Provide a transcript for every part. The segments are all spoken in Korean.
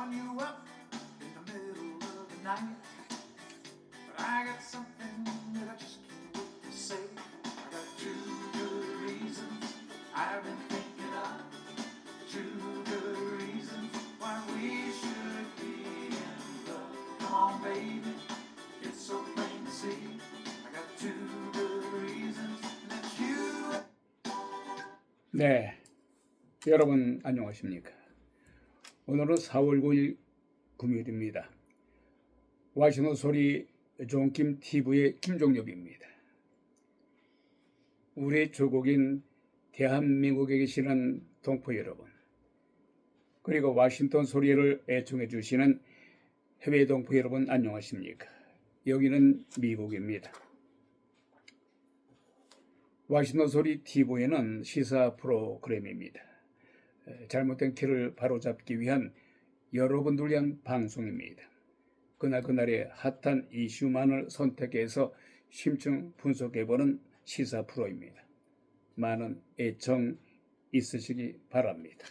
calling you up in the middle of the night. But I got something that I just can't wait to say. I got two good reasons I've been thinking of. Two good reasons why we should be in love. Come on, baby, it's so plain to see. I got two good reasons, and it's you. 네, 여러분 안녕하십니까? 오늘은 4월 9일 금요일입니다. 와시는 소리 존킴 TV의 김종엽입니다. 우리 조국인 대한민국에 계시는 동포 여러분, 그리고 와싱턴 소리를 애청해 주시는 해외 동포 여러분 안녕하십니까? 여기는 미국입니다. 와싱턴 소리 TV는 시사 프로그램입니다. 잘못된 길을 바로잡기 위한 여러분들 위한 방송입니다. 그날의 핫한 이슈만을 선택해서 심층 분석해보는 시사 프로입니다. 많은 애청 있으시기 바랍니다.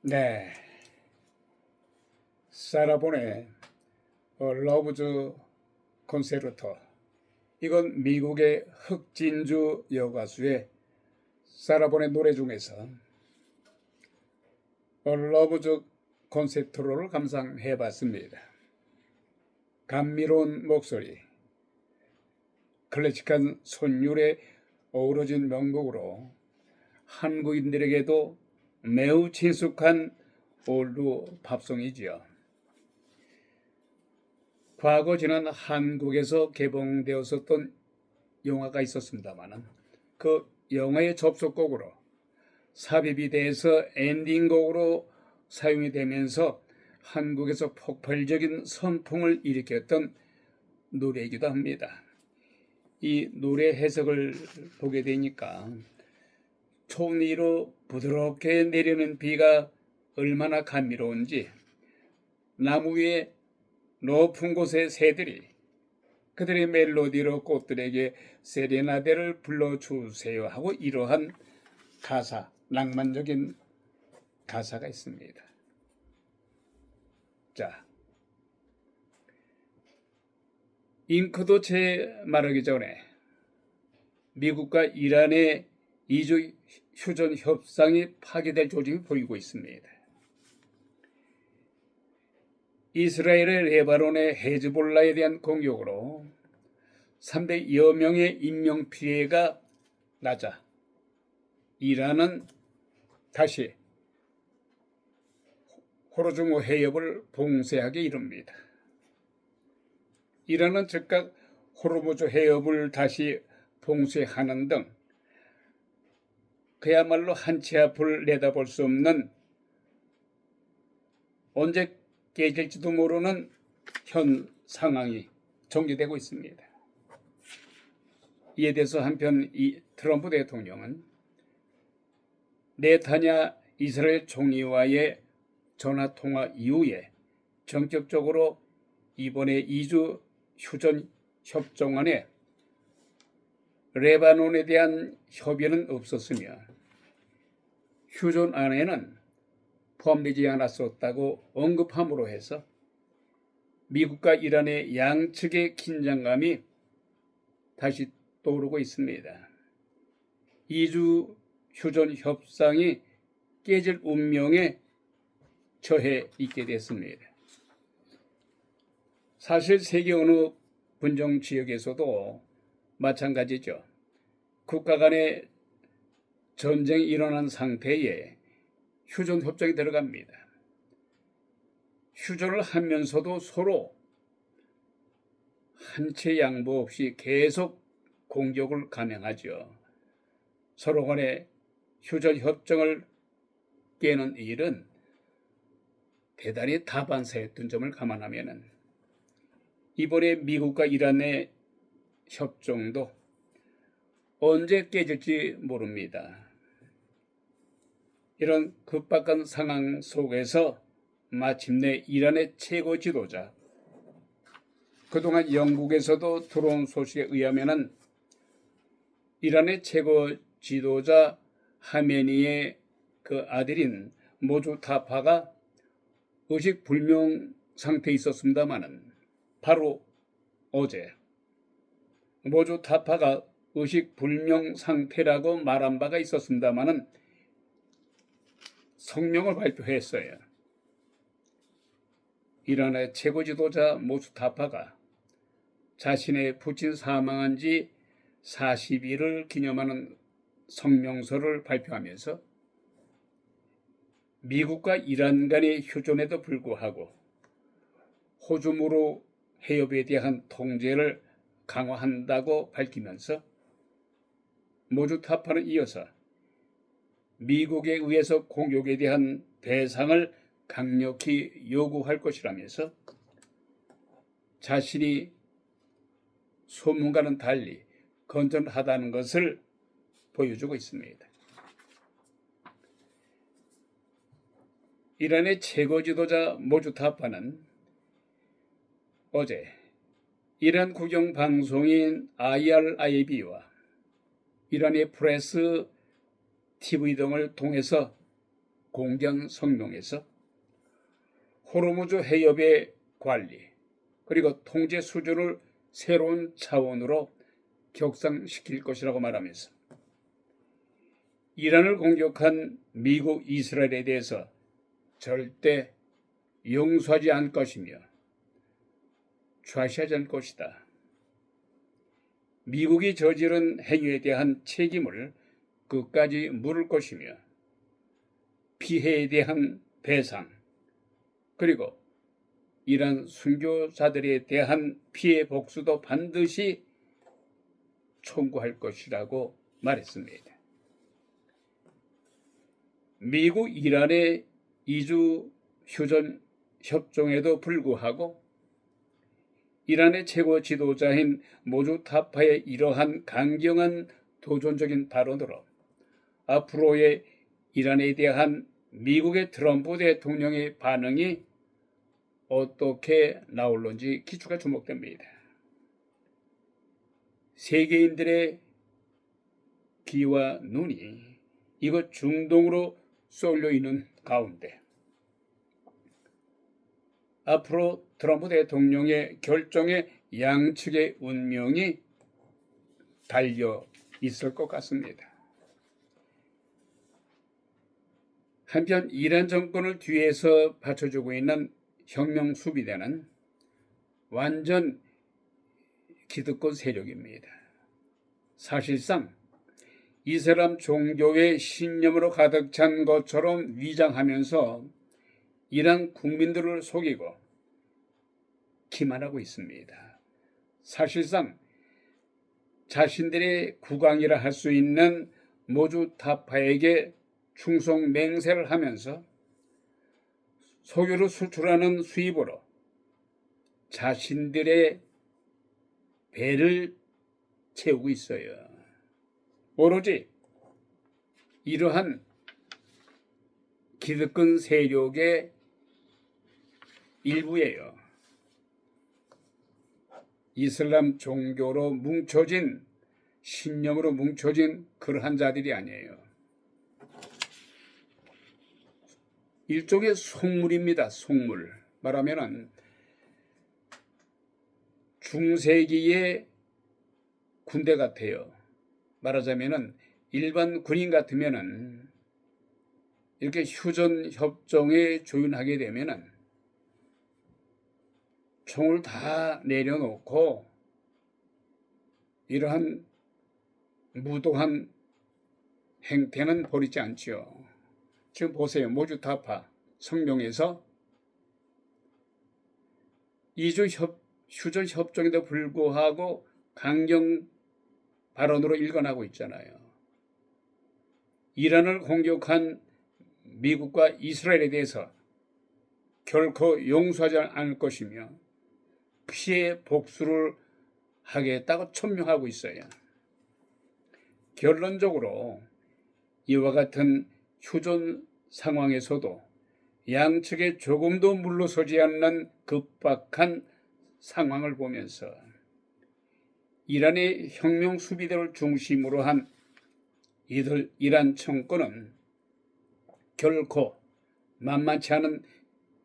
네, 사라본의 러브즈 콘세르토. 이건 미국의 흑진주 여가수의 사라본의 노래 중에서 러브즈 콘세르토를 감상해봤습니다. 감미로운 목소리, 클래식한 선율에 어우러진 명곡으로 한국인들에게도 매우 친숙한 올드 팝송이지요. 과거 지난 한국에서 개봉되었었던 영화가 있었습니다만 그 영화의 접속곡으로 삽입이 돼서 엔딩곡으로 사용이 되면서 한국에서 폭발적인 선풍을 일으켰던 노래이기도 합니다. 이 노래 해석을 보게 되니까 총 위로 부드럽게 내리는 비가 얼마나 감미로운지, 나무 위에 높은 곳의 새들이 그들의 멜로디로 꽃들에게 세레나데를 불러주세요 하고 이러한 가사, 낭만적인 가사가 있습니다. 자, 잉크도 채 마르기 전에 미국과 이란의 이주 휴전 협상이 파기될 조짐이 보이고 있습니다. 이스라엘의 레바논의 헤즈볼라에 대한 공격으로 300여 명의 인명 피해가 나자 이란은 다시 호르무즈 해협을 봉쇄하게 이릅니다. 이란은 즉각 호르무즈 해협을 다시 봉쇄하는 등 그야말로 한 치 앞을 내다볼 수 없는 언제 깨질지도 모르는 현 상황이 전개되고 있습니다. 이에 대해서 한편 이 트럼프 대통령은 네타냐 이스라엘 총리와의 전화통화 이후에 전격적으로 이번에 이주 휴전 협정안에 레바논에 대한 협의는 없었으며 휴전안에는 포함되지 않았었다고 언급함으로 해서 미국과 이란의 양측의 긴장감이 다시 떠오르고 있습니다. 이주 휴전 협상이 깨질 운명에 처해 있게 됐습니다. 사실 세계 어느 분쟁 지역에서도 마찬가지죠. 국가 간의 전쟁이 일어난 상태에 휴전 협정이 들어갑니다. 휴전을 하면서도 서로 한 채 양보 없이 계속 공격을 감행하죠. 서로 간의 휴전 협정을 깨는 일은 대단히 다반사였던 점을 감안하면 이번에 미국과 이란의 협정도 언제 깨질지 모릅니다. 이런 급박한 상황 속에서 마침내 이란의 최고 지도자, 그동안 영국에서도 들어온 소식에 의하면 이란의 최고 지도자 하메니의 그 아들인 모주타파가 의식불명 상태에 있었습니다마는 바로 어제 모주타파가 의식불명 상태라고 말한 바가 있었습니다마는 성명을 발표했어요. 이란의 최고 지도자 모주타파가 자신의 부친 사망한 지 40일을 기념하는 성명서를 발표하면서 미국과 이란 간의 휴전에도 불구하고 호주무르 해협에 대한 통제를 강화한다고 밝히면서 모주타파는 이어서 미국에 의해서 공격에 대한 배상을 강력히 요구할 것이라면서 자신이 소문과는 달리 건전하다는 것을 보여주고 있습니다. 이란의 최고 지도자 모주타파는 어제 이란 국영 방송인 IRIB와 이란의 프레스 TV 등을 통해서 공개 성명에서 호르무즈 해협의 관리 그리고 통제 수준을 새로운 차원으로 격상시킬 것이라고 말하면서 이란을 공격한 미국, 이스라엘에 대해서 절대 용서하지 않을 것이며 좌시하지 않을 것이다. 미국이 저지른 행위에 대한 책임을 끝까지 물을 것이며 피해에 대한 배상 그리고 이란 순교자들에 대한 피해 복수도 반드시 청구할 것이라고 말했습니다. 미국, 이란의 이주 휴전 협정에도 불구하고 이란의 최고 지도자인 모주타파의 이러한 강경한 도전적인 발언으로 앞으로의 이란에 대한 미국의 트럼프 대통령의 반응이 어떻게 나올는지 기초가 주목됩니다. 세계인들의 귀와 눈이 이곳 중동으로 쏠려 있는 가운데 앞으로 트럼프 대통령의 결정에 양측의 운명이 달려 있을 것 같습니다. 한편 이란 정권을 뒤에서 받쳐주고 있는 혁명 수비대는 완전 기득권 세력입니다. 사실상 이슬람 종교의 신념으로 가득 찬 것처럼 위장하면서 이란 국민들을 속이고 기만하고 있습니다. 사실상 자신들의 국왕이라 할 수 있는 모주타파에게 충성 맹세를 하면서 석유를 수출하는 수입으로 자신들의 배를 채우고 있어요. 오로지 이러한 기득권 세력의 일부예요. 이슬람 종교로 뭉쳐진, 신념으로 뭉쳐진 그러한 자들이 아니에요. 일종의 속물입니다. 속물. 말하면은 중세기의 군대 같아요. 말하자면은 일반 군인 같으면은 이렇게 휴전 협정에 조인하게 되면은 총을 다 내려놓고 이러한 무도한 행태는 벌이지 않지요. 지금 보세요. 모주타파 성명에서 휴전 협정에도 불구하고 강경 발언으로 일관하고 있잖아요. 이란을 공격한 미국과 이스라엘에 대해서 결코 용서하지 않을 것이며 피해 복수를 하겠다고 천명하고 있어요. 결론적으로 이와 같은 휴전 상황에서도 양측에 조금도 물러서지 않는 급박한 상황을 보면서 이란의 혁명 수비대를 중심으로 한 이란 정권은 결코 만만치 않은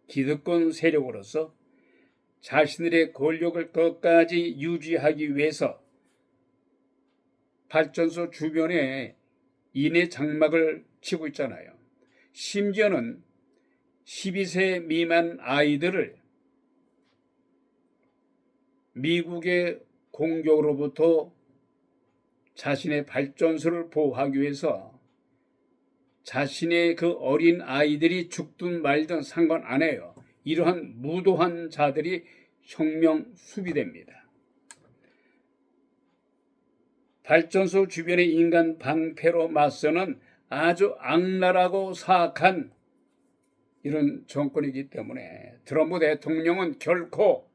기득권 세력으로서 자신들의 권력을 끝까지 유지하기 위해서 발전소 주변에 인해 장막을 치고 있잖아요. 심지어는 12세 미만 아이들을 미국의 공격으로부터 자신의 발전소를 보호하기 위해서 자신의 그 어린 아이들이 죽든 말든 상관 안 해요. 이러한 무도한 자들이 혁명 수비대입니다. 발전소 주변의 인간 방패로 맞서는 아주 악랄하고 사악한 이런 정권이기 때문에 트럼프 대통령은 결코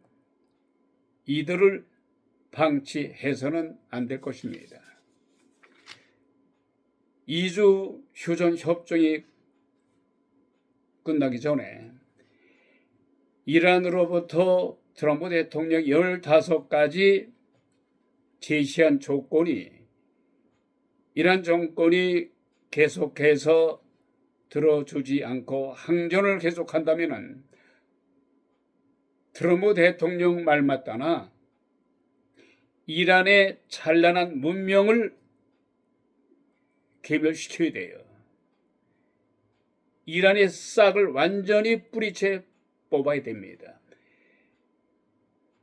이들을 방치해서는 안 될 것입니다. 2주 휴전 협정이 끝나기 전에 이란으로부터 트럼프 대통령 15가지 제시한 조건이 이란 정권이 계속해서 들어주지 않고 항전을 계속한다면 트럼프 대통령 말 맞다나 이란의 찬란한 문명을 괴멸시켜야 돼요. 이란의 싹을 완전히 뿌리채 뽑아야 됩니다.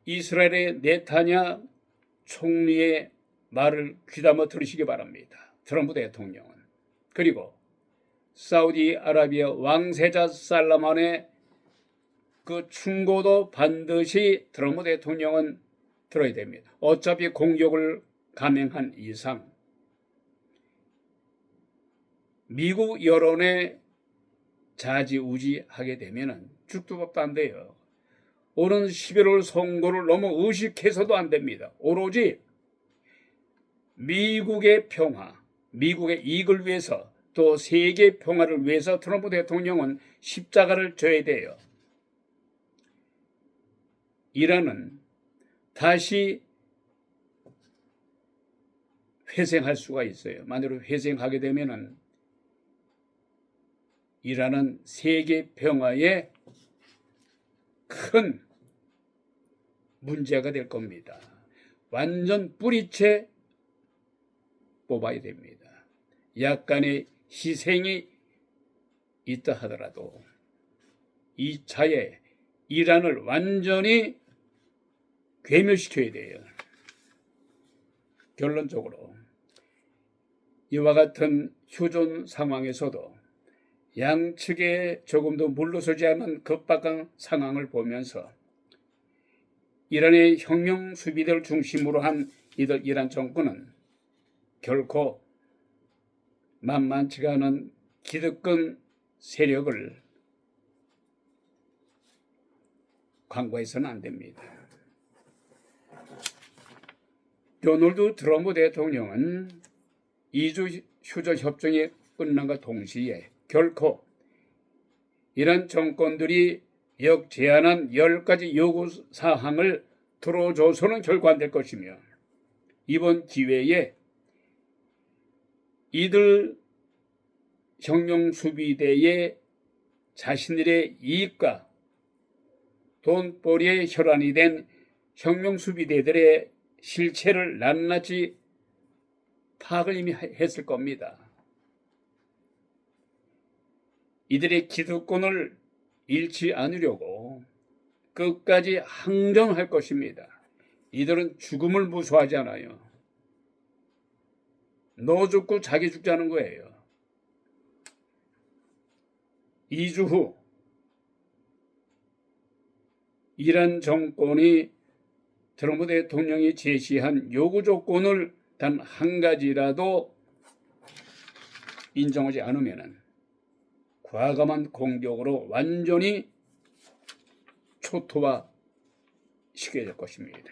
이스라엘의 네타냐 총리의 말을 귀담아 들으시기 바랍니다. 트럼프 대통령은. 그리고 사우디아라비아 왕세자 살라만의 그 충고도 반드시 트럼프 대통령은 들어야 됩니다. 어차피 공격을 감행한 이상 미국 여론에 좌지우지하게 되면 죽도 밥도 안 돼요. 오는 11월 선거를 너무 의식해서도 안 됩니다. 오로지 미국의 평화, 미국의 이익을 위해서 또 세계 평화를 위해서 트럼프 대통령은 십자가를 져야 돼요. 이란은 다시 회생할 수가 있어요. 만약에 회생하게 되면은 이란은 세계 평화에 큰 문제가 될 겁니다. 완전 뿌리채 뽑아야 됩니다. 약간의 희생이 있다 하더라도 이 차에 이란을 완전히 괴멸시켜야 돼요. 결론적으로 이와 같은 휴전 상황에서도 양측에 조금도 물러서지 않은 급박한 상황을 보면서 이란의 혁명 수비대를 중심으로 한 이란 정권은 결코 만만치가 않은 기득권 세력을 광고해서는 안 됩니다. 도널드 트럼프 대통령은 2주 휴전 협정이 끝난과 동시에 결코 이란 정권들이 역제안한 10가지 요구사항을 들어줘서는 결코 안 될 것이며 이번 기회에 이들 혁명수비대의 자신들의 이익과 돈벌이의 혈안이 된 혁명수비대들의 실체를 낱낱이 파악을 이미 했을 겁니다. 이들의 기득권을 잃지 않으려고 끝까지 항전할 것입니다. 이들은 죽음을 무서워하지 않아요. 너 죽고 자기 죽자는 거예요. 2주 후 이란 정권이 트럼프 대통령이 제시한 요구 조건을 단 한 가지라도 인정하지 않으면 과감한 공격으로 완전히 초토화 시켜야 될 것입니다.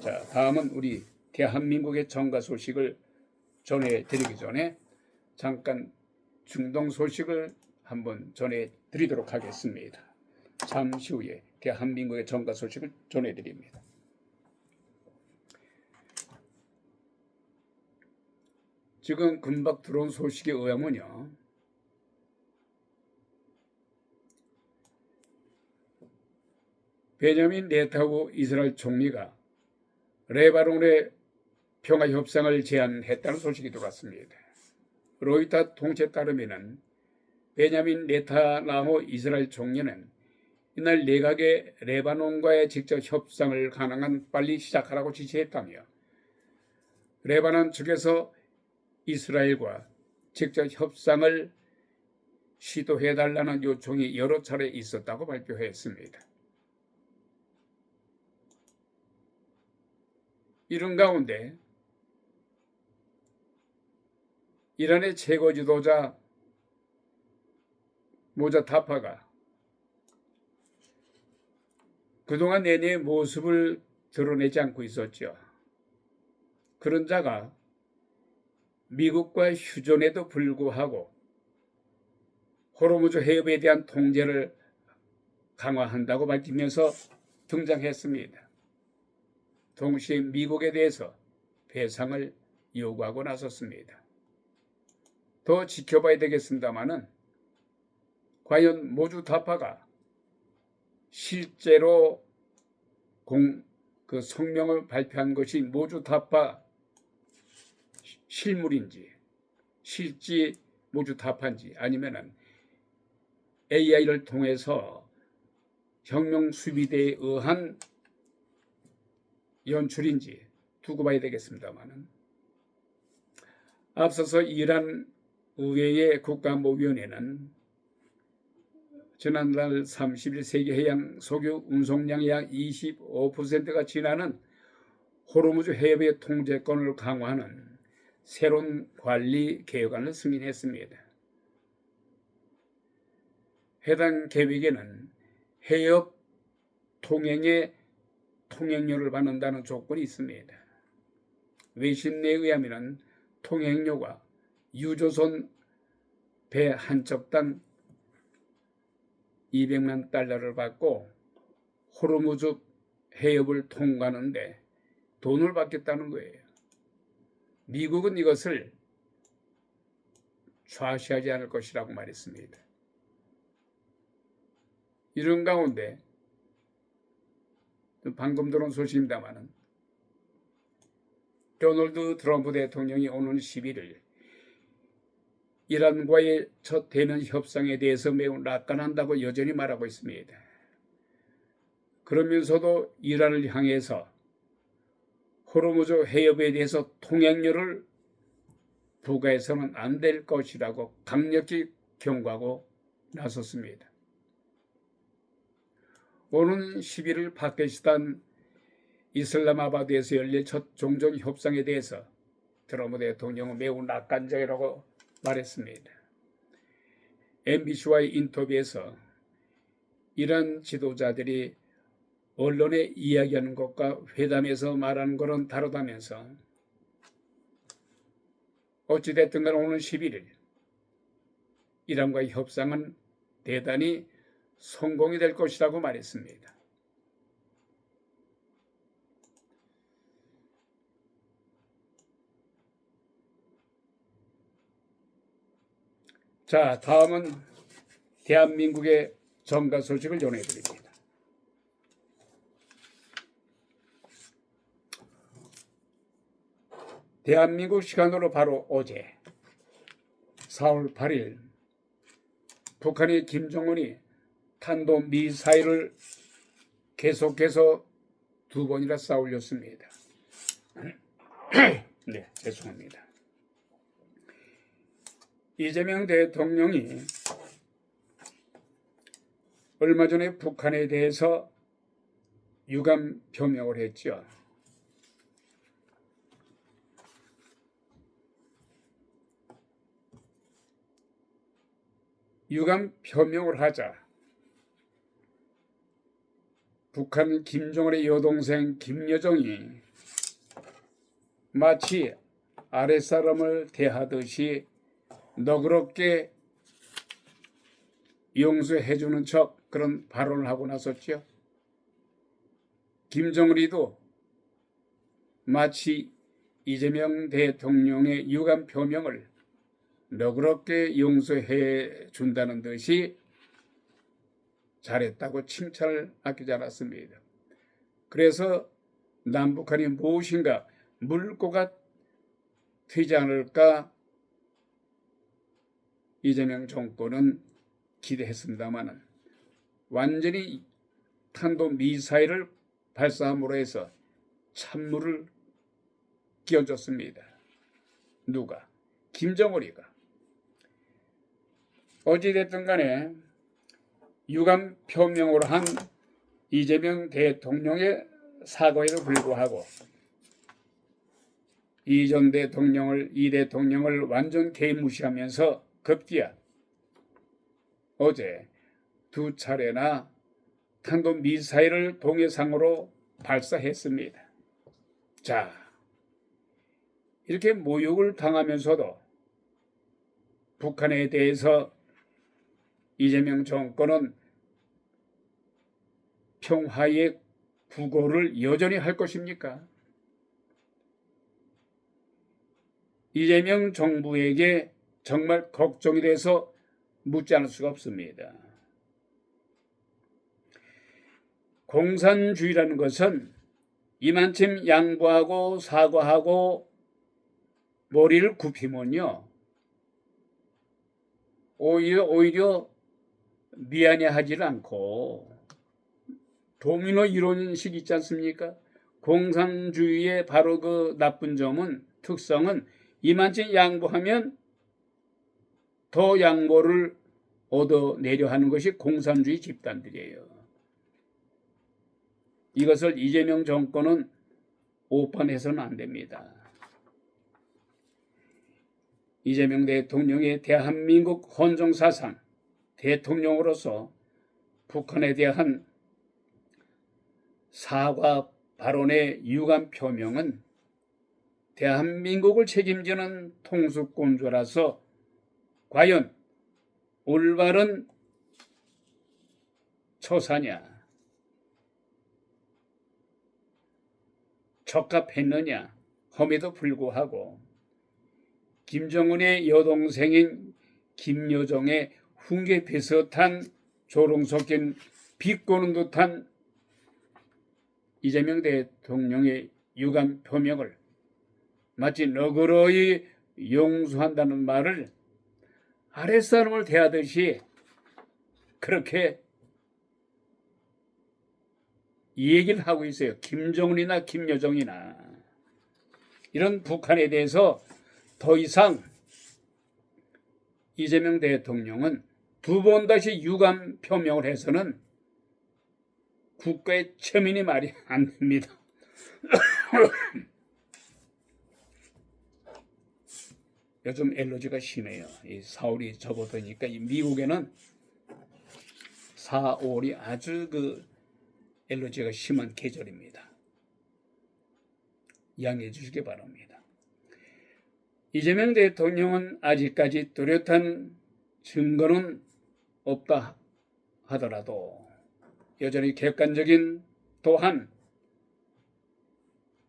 자, 다음은 우리 대한민국의 정가 소식을 전해드리기 전에 잠깐 중동 소식을 한번 전해드리도록 하겠습니다. 잠시 후에 대한민국의 정가 소식을 전해드립니다. 지금 금방 들어온 소식에 의하면요, 베냐민 네타냐후 이스라엘 총리가 레바논의 평화 협상을 제안했다는 소식이 들어왔습니다. 로이터 통신에 따르면 베냐민 네타냐후 이스라엘 총리는 이날 내각에 레바논과의 직접 협상을 가능한 빨리 시작하라고 지시했다며 레바논 측에서 이스라엘과 직접 협상을 시도해달라는 요청이 여러 차례 있었다고 발표했습니다. 이런 가운데 이란의 최고 지도자 모자타파가 그동안 내내 모습을 드러내지 않고 있었죠. 그런 자가 미국과 휴전에도 불구하고 호르무즈 해협에 대한 통제를 강화한다고 밝히면서 등장했습니다. 동시에 미국에 대해서 배상을 요구하고 나섰습니다. 더 지켜봐야 되겠습니다마는 과연 모주타파가 실제로 그 성명을 발표한 것이 모주타파 실물인지 실제 모주타파인지 아니면은 AI를 통해서 혁명수비대에 의한 연출인지 두고 봐야 되겠습니다만은 앞서서 이란 의회의 국가안보위원회는 지난달 30일 세계해양 석유 운송량의 약 25%가 지나는 호르무즈 해협의 통제권을 강화하는 새로운 관리 개혁안을 승인했습니다. 해당 계획에는 해협 통행의 통행료를 받는다는 조건이 있습니다. 외신에 의하면 통행료가 유조선 배 한 척당 $200만 받고 호르무즈 해협을 통과하는데 돈을 받겠다는 거예요. 미국은 이것을 좌시하지 않을 것이라고 말했습니다. 이런 가운데 방금 들은 소식입니다마는 도널드 트럼프 대통령이 오는 11일 이란과의 첫 대면 협상에 대해서 매우 낙관한다고 여전히 말하고 있습니다. 그러면서도 이란을 향해서 호르무즈 해협에 대해서 통행료를 부과해서는 안 될 것이라고 강력히 경고하고 나섰습니다. 오는 11일 파키스탄 이슬라마바드에서 열릴 첫 종전 협상에 대해서 트럼프 대통령은 매우 낙관적이라고 말했습니다. MBC와의 인터뷰에서 이란 지도자들이 언론에 이야기하는 것과 회담에서 말하는 것은 다르다면서 어찌됐든 간 오는 11일 이란과의 협상은 대단히 성공이 될 것이라고 말했습니다. 자, 다음은 대한민국의 정가 소식을 전해드립니다. 대한민국 시간으로 바로 어제 4월 8일 북한의 김정은이 탄도미사일을 계속해서 2번이나 쌓아 올렸습니다. 네, 죄송합니다. 이재명 대통령이 얼마 전에 북한에 대해서 유감 표명을 했죠. 유감 표명을 하자 북한 김정은의 여동생 김여정이 마치 아랫사람을 대하듯이 너그럽게 용서해주는 척 그런 발언을 하고 나섰죠. 김정은이도 마치 이재명 대통령의 유감 표명을 너그럽게 용서해 준다는 듯이 잘했다고 칭찬을 아끼지 않았습니다. 그래서 남북한이 무엇인가 물꼬가 트이지 않을까 이재명 정권은 기대했습니다마는 완전히 탄도미사일을 발사함으로 해서 찬물을 끼얹었습니다. 누가? 김정은이가. 어찌됐든 간에 유감 표명을 한 이재명 대통령의 사과에도 불구하고 이 대통령을 완전 개무시하면서 급기야 어제 2차례나 탄도미사일을 동해상으로 발사했습니다. 자, 이렇게 모욕을 당하면서도 북한에 대해서 이재명 정권은 평화의 구호를 여전히 할 것입니까? 이재명 정부에게 정말 걱정이 돼서 묻지 않을 수가 없습니다. 공산주의라는 것은 이만큼 양보하고 사과하고 머리를 굽히면요, 오히려 미안해하지 않고 도미노 이론식 있지 않습니까? 공산주의의 바로 그 나쁜 점은 특성은 이만큼 양보하면 더 양보를 얻어내려 하는 것이 공산주의 집단들이에요. 이것을 이재명 정권은 오판해서는 안 됩니다. 이재명 대통령의 대한민국 헌정사상 대통령으로서 북한에 대한 사과 발언의 유감 표명은 대한민국을 책임지는 통수권자라서 과연 올바른 처사냐, 적합했느냐 함에도 불구하고 김정은의 여동생인 김여정의 훈계 비슷한 조롱 섞인 비꼬는 듯한 이재명 대통령의 유감 표명을 마치 너그러이 용서한다는 말을 아랫사람을 대하듯이 그렇게 얘기를 하고 있어요. 김정은이나 김여정이나. 이런 북한에 대해서 더 이상 이재명 대통령은 두 번 다시 유감 표명을 해서는 국가의 체면이 말이 안 됩니다. 요즘 엘러지가 심해요. 이 4월이 접어드니까 이 미국에는 4월이 아주 엘러지가 심한 계절입니다. 양해해 주시기 바랍니다. 이재명 대통령은 아직까지 뚜렷한 증거는 없다 하더라도 여전히 객관적인, 또한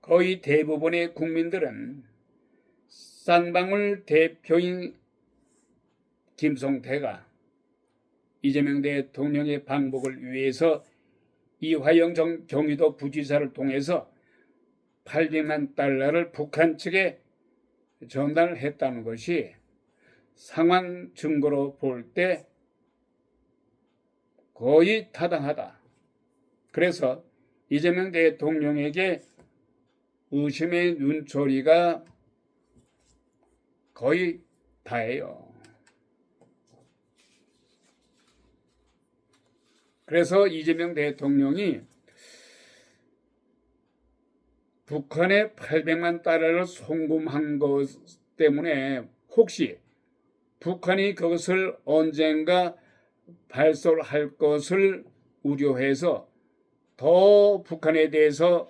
거의 대부분의 국민들은 쌍방울 대표인 김성태가 이재명 대통령의 방북을 위해서 이화영 전 경기도 부지사를 통해서 800만 달러를 북한 측에 전달을 했다는 것이 상황 증거로 볼 때 거의 타당하다. 그래서 이재명 대통령에게 의심의 눈초리가 거의 다예요. 그래서 이재명 대통령이 북한에 800만 달러를 송금한 것 때문에 혹시 북한이 그것을 언젠가 발설할 것을 우려해서 더 북한에 대해서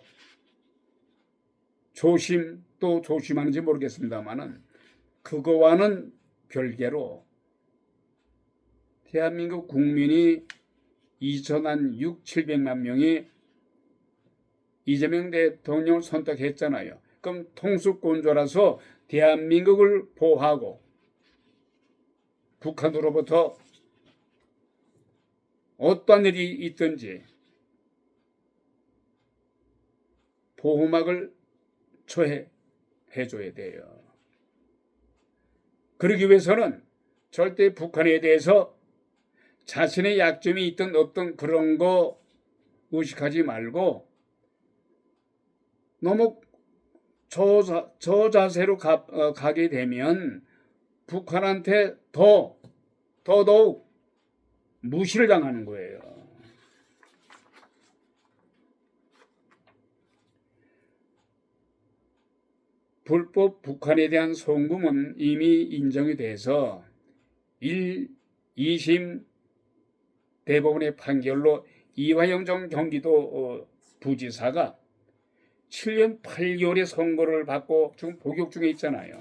또 조심하는지 모르겠습니다만은 그거와는 별개로 대한민국 국민이 2,600~700만 명이 이재명 대통령을 선택했잖아요. 그럼 통수권자라서 대한민국을 보호하고 북한으로부터 어떤 일이 있든지 보호막을 처해줘야 돼요. 그러기 위해서는 절대 북한에 대해서 자신의 약점이 있든 없든 그런 거 의식하지 말고 너무 저 자세로 가게 되면 북한한테 더더욱 무시를 당하는 거예요. 불법 북한에 대한 송금은 이미 인정이 돼서 1, 2심 대법원의 판결로 이화영 전 경기도 부지사가 7년 8개월의 선고를 받고 지금 복역 중에 있잖아요.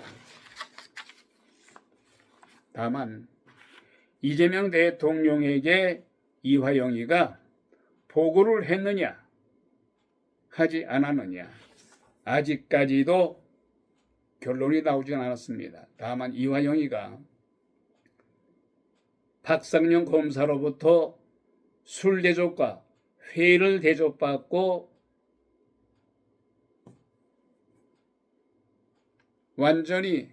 다만 이재명 대통령에게 이화영이가 보고를 했느냐 하지 않았느냐 아직까지도 결론이 나오지 않았습니다. 다만 이화영이가 박상용 검사로부터 술 대접과 회를 대접받고 완전히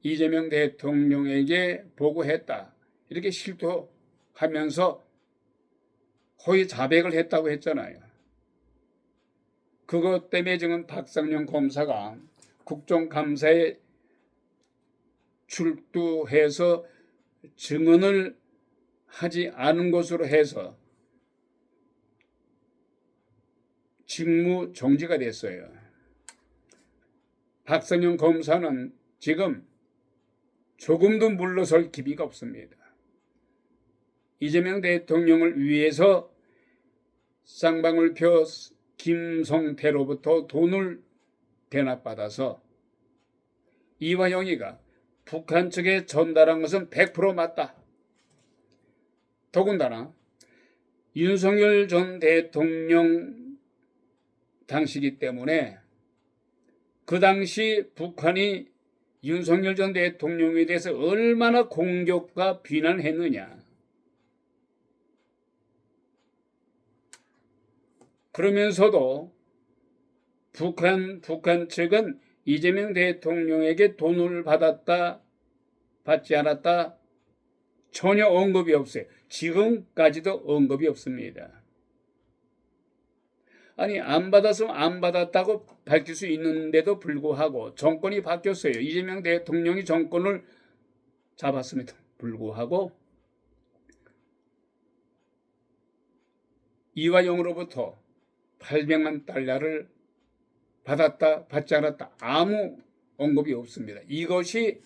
이재명 대통령에게 보고했다. 이렇게 실토하면서 허위 자백을 했다고 했잖아요. 그것 때문에 지금 박상용 검사가 국정감사에 출두해서 증언을 하지 않은 것으로 해서 직무 정지가 됐어요. 박상용 검사는 지금 조금도 물러설 기미가 없습니다. 이재명 대통령을 위해서 쌍방울표 김성태로부터 돈을 대납받아서 이화영이가 북한 측에 전달한 것은 100% 맞다. 더군다나 윤석열 전 대통령 당시이기 때문에 그 당시 북한이 윤석열 전 대통령에 대해서 얼마나 공격과 비난했느냐. 그러면서도 북한 측은 이재명 대통령에게 돈을 받았다, 받지 않았다, 전혀 언급이 없어요. 지금까지도 언급이 없습니다. 아니, 안 받았으면 안 받았다고 밝힐 수 있는데도 불구하고 정권이 바뀌었어요. 이재명 대통령이 정권을 잡았음에도 불구하고 이화영으로부터 800만 달러를 받았다, 받지 않았다, 아무 언급이 없습니다. 이것이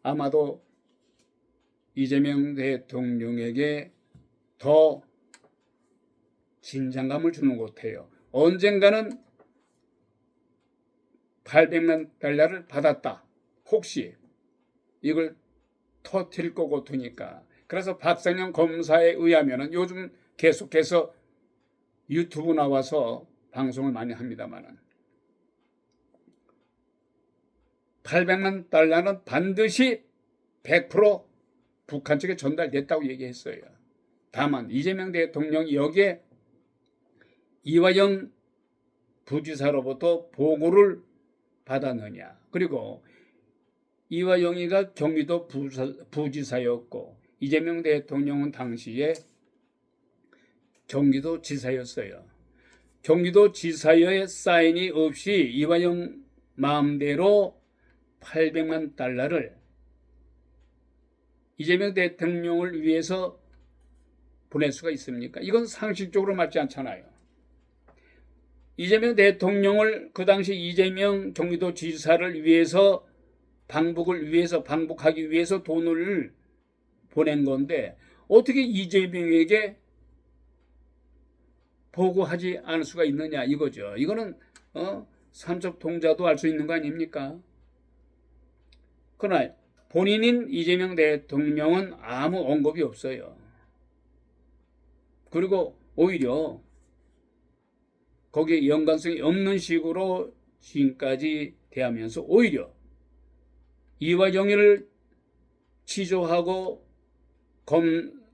아마도 이재명 대통령에게 더 긴장감을 주는 것 같아요. 언젠가는 800만 달러를 받았다. 혹시 이걸 터뜨릴 것 같으니까. 그래서 박상현 검사에 의하면은 요즘 계속해서 유튜브 나와서 방송을 많이 합니다만은 800만 달러는 반드시 100% 북한 측에 전달됐다고 얘기했어요. 다만 이재명 대통령이 여기에 이화영 부지사로부터 보고를 받았느냐. 그리고 이화영이가 경기도 부지사였고 이재명 대통령은 당시에 경기도 지사였어요. 경기도 지사의 사인이 없이 이화영 마음대로 800만 달러를 이재명 대통령을 위해서 보낼 수가 있습니까? 이건 상식적으로 맞지 않잖아요. 이재명 대통령을 그 당시 이재명 경기도 지사를 위해서 방북하기 위해서 돈을 보낸 건데 어떻게 이재명에게 보고하지 않을 수가 있느냐 이거죠. 이거는 삼척동자도 알 수 있는 거 아닙니까? 그러나 본인인 이재명 대통령은 아무 언급이 없어요. 그리고 오히려 거기에 연관성이 없는 식으로 지금까지 대하면서 오히려 이화영이를 취조하고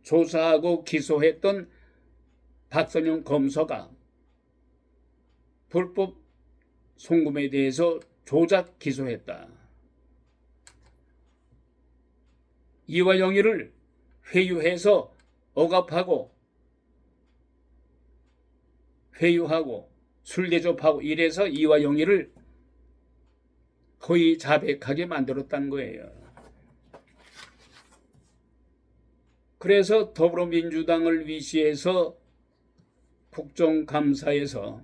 조사하고 기소했던 박선영 검사가 불법 송금에 대해서 조작 기소했다. 이화영이를 회유해서 억압하고 술 대접하고 이래서 이화영이를 거의 자백하게 만들었다는 거예요. 그래서 더불어민주당을 위시해서 국정감사에서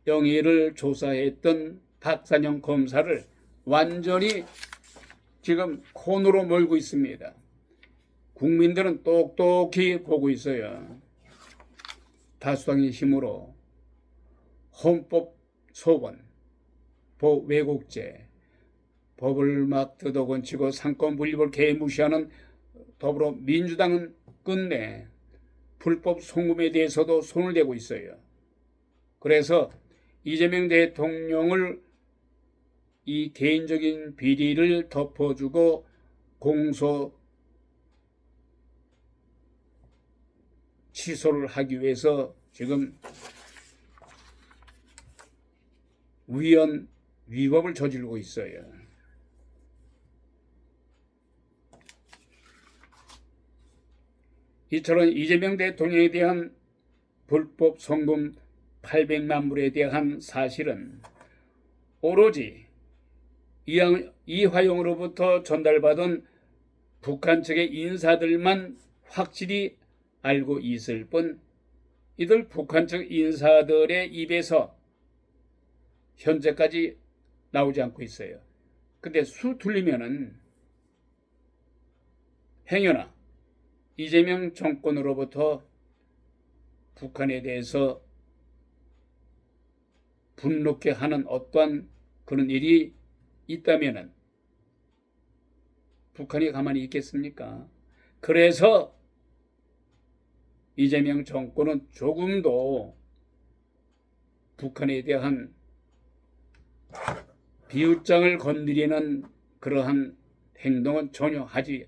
이화영이를 조사했던 박선영 검사를 완전히 지금 콘으로 몰고 있습니다. 국민들은 똑똑히 보고 있어요. 다수당의 힘으로 헌법 소원, 왜곡죄, 법을 막 뜯어건치고 상권 분립을 개무시하는 더불어민주당은 끝내 불법 송금에 대해서도 손을 대고 있어요. 그래서 이재명 대통령을 이 개인적인 비리를 덮어주고 공소 취소를 하기 위해서 지금 위법을 저지르고 있어요. 이처럼 이재명 대통령에 대한 불법 송금 800만 불에 대한 사실은 오로지 이화영으로부터 전달받은 북한 측의 인사들만 확실히 알고 있을 뿐 이들 북한 측 인사들의 입에서 현재까지 나오지 않고 있어요. 근데 수 틀리면은 행여나 이재명 정권으로부터 북한에 대해서 분노케 하는 어떠한 그런 일이 있다면은 북한이 가만히 있겠습니까? 그래서 이재명 정권은 조금도 북한에 대한 비웃장을 건드리는 그러한 행동은 전혀 하지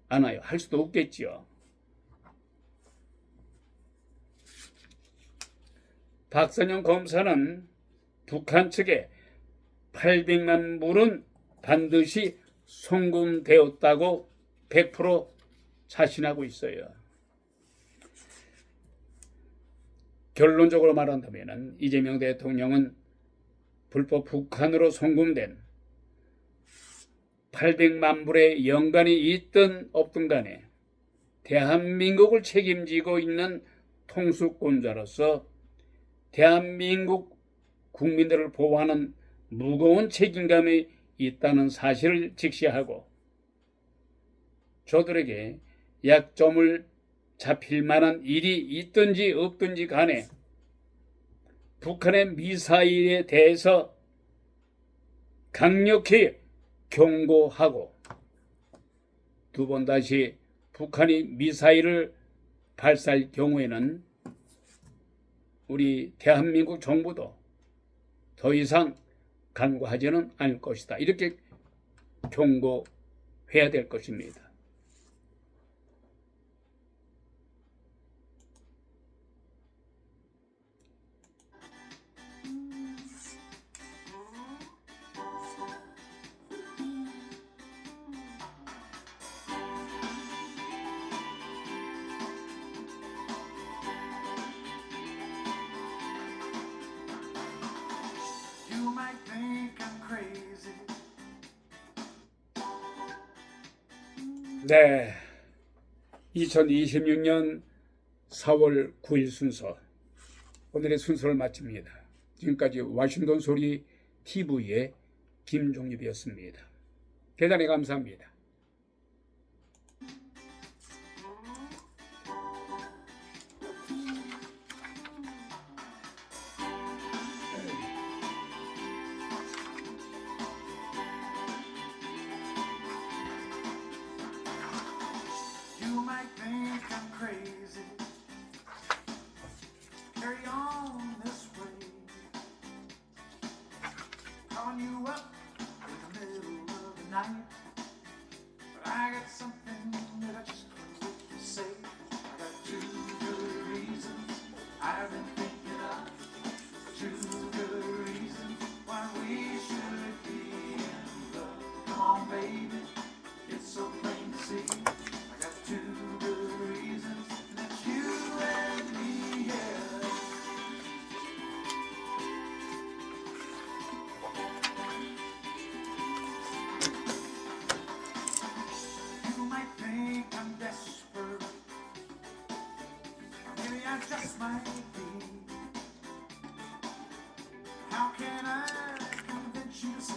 않아요. 할 수도 없겠지요. 박선영 검사는 북한 측에 800만 불은 반드시 송금되었다고 100% 자신하고 있어요. 결론적으로 말한다면 이재명 대통령은 불법 북한으로 송금된 800만 불의 연관이 있든 없든 간에 대한민국을 책임지고 있는 통수권자로서 대한민국 국민들을 보호하는 무거운 책임감이 있다는 사실을 직시하고 저들에게 약점을 잡힐 만한 일이 있든지 없든지 간에 북한의 미사일에 대해서 강력히 경고하고 두 번 다시 북한이 미사일을 발사할 경우에는 우리 대한민국 정부도 더 이상 간과하지는 않을 것이다. 이렇게 경고해야 될 것입니다. You might think I'm crazy. 네, 2026년 4월 9일 순서 오늘의 순서를 마칩니다. 지금까지 와싱턴 소리 TV의 김종립이었습니다. 대단히 감사합니다. You might think I'm crazy. Carry on this way. Calling you up in the middle of the night. But I got something that I just can't wait to say. I got two good reasons I've been thinking of. Two good reasons why we should be in love. Come on, baby, it's so plain to see. I got two good reasons, and that's you and me, yeah. You might think I'm desperate, or maybe I just might be. How can I